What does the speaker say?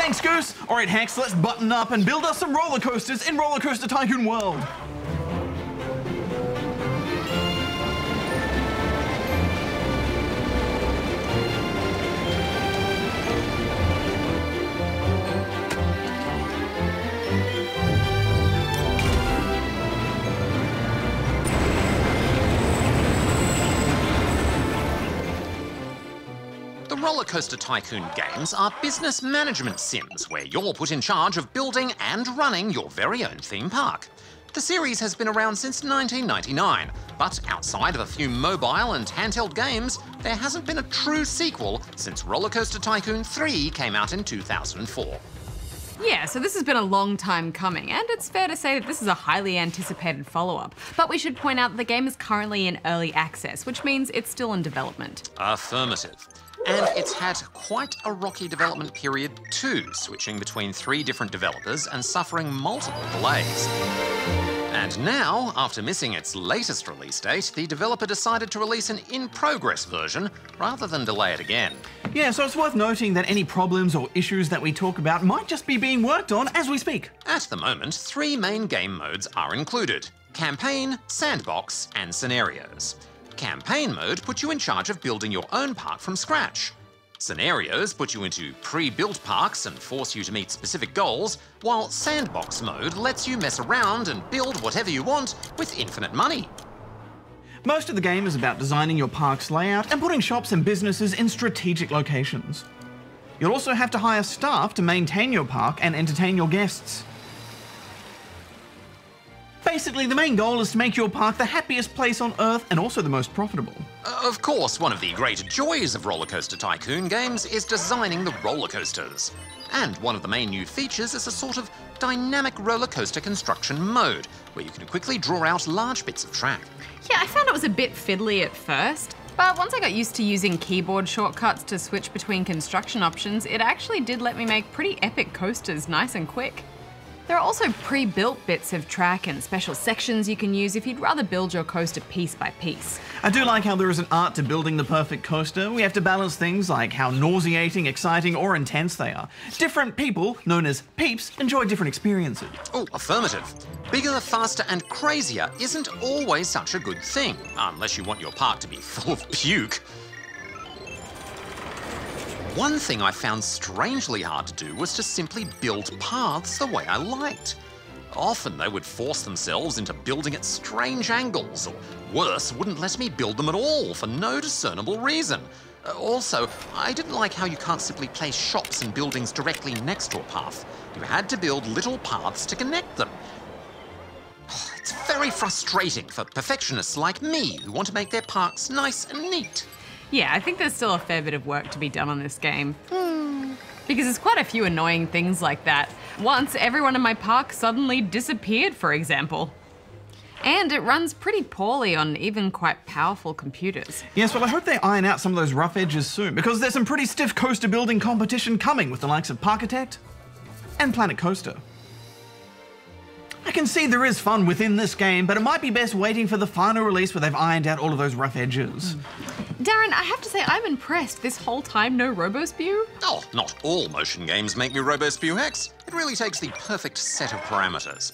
Thanks, Goose. All right, Hex, let's button up and build us some roller coasters in RollerCoaster Tycoon World. The RollerCoaster Tycoon games are business management sims where you're put in charge of building and running your very own theme park. The series has been around since 1999, but outside of a few mobile and handheld games, there hasn't been a true sequel since RollerCoaster Tycoon 3 came out in 2004. Yeah, so this has been a long time coming, and it's fair to say that this is a highly anticipated follow-up. But we should point out that the game is currently in early access, which means it's still in development. Affirmative. And it's had quite a rocky development period too, switching between 3 different developers and suffering multiple delays. And now, after missing its latest release date, the developer decided to release an in-progress version rather than delay it again. Yeah, so it's worth noting that any problems or issues that we talk about might just be being worked on as we speak. At the moment, 3 main game modes are included: Campaign, Sandbox, and Scenarios. Campaign mode puts you in charge of building your own park from scratch. Scenarios put you into pre-built parks and force you to meet specific goals, while Sandbox mode lets you mess around and build whatever you want with infinite money. Most of the game is about designing your park's layout and putting shops and businesses in strategic locations. You'll also have to hire staff to maintain your park and entertain your guests. Basically, the main goal is to make your park the happiest place on Earth and also the most profitable. Of course, one of the great joys of RollerCoaster Tycoon games is designing the roller coasters. And one of the main new features is a sort of dynamic roller coaster construction mode, where you can quickly draw out large bits of track. Yeah, I found it was a bit fiddly at first, but once I got used to using keyboard shortcuts to switch between construction options, it actually did let me make pretty epic coasters nice and quick. There are also pre-built bits of track and special sections you can use if you'd rather build your coaster piece by piece. I do like how there is an art to building the perfect coaster. We have to balance things like how nauseating, exciting, or intense they are. Different people, known as peeps, enjoy different experiences. Oh, affirmative. Bigger, faster, and crazier isn't always such a good thing, unless you want your park to be full of puke. One thing I found strangely hard to do was to simply build paths the way I liked. Often they would force themselves into building at strange angles, or worse, wouldn't let me build them at all for no discernible reason. Also, I didn't like how you can't simply place shops and buildings directly next to a path. You had to build little paths to connect them. It's very frustrating for perfectionists like me who want to make their parks nice and neat. Yeah, I think there's still a fair bit of work to be done on this game. Because there's quite a few annoying things like that. Once, everyone in my park suddenly disappeared, for example. And it runs pretty poorly on even quite powerful computers. Yes, well, I hope they iron out some of those rough edges soon, because there's some pretty stiff coaster building competition coming with the likes of Parkitect and Planet Coaster. I can see there is fun within this game, but it might be best waiting for the final release where they've ironed out all of those rough edges. Darren, I have to say I'm impressed. This whole time, no robospew? Oh, not all motion games make me robospew, Hex. It really takes the perfect set of parameters.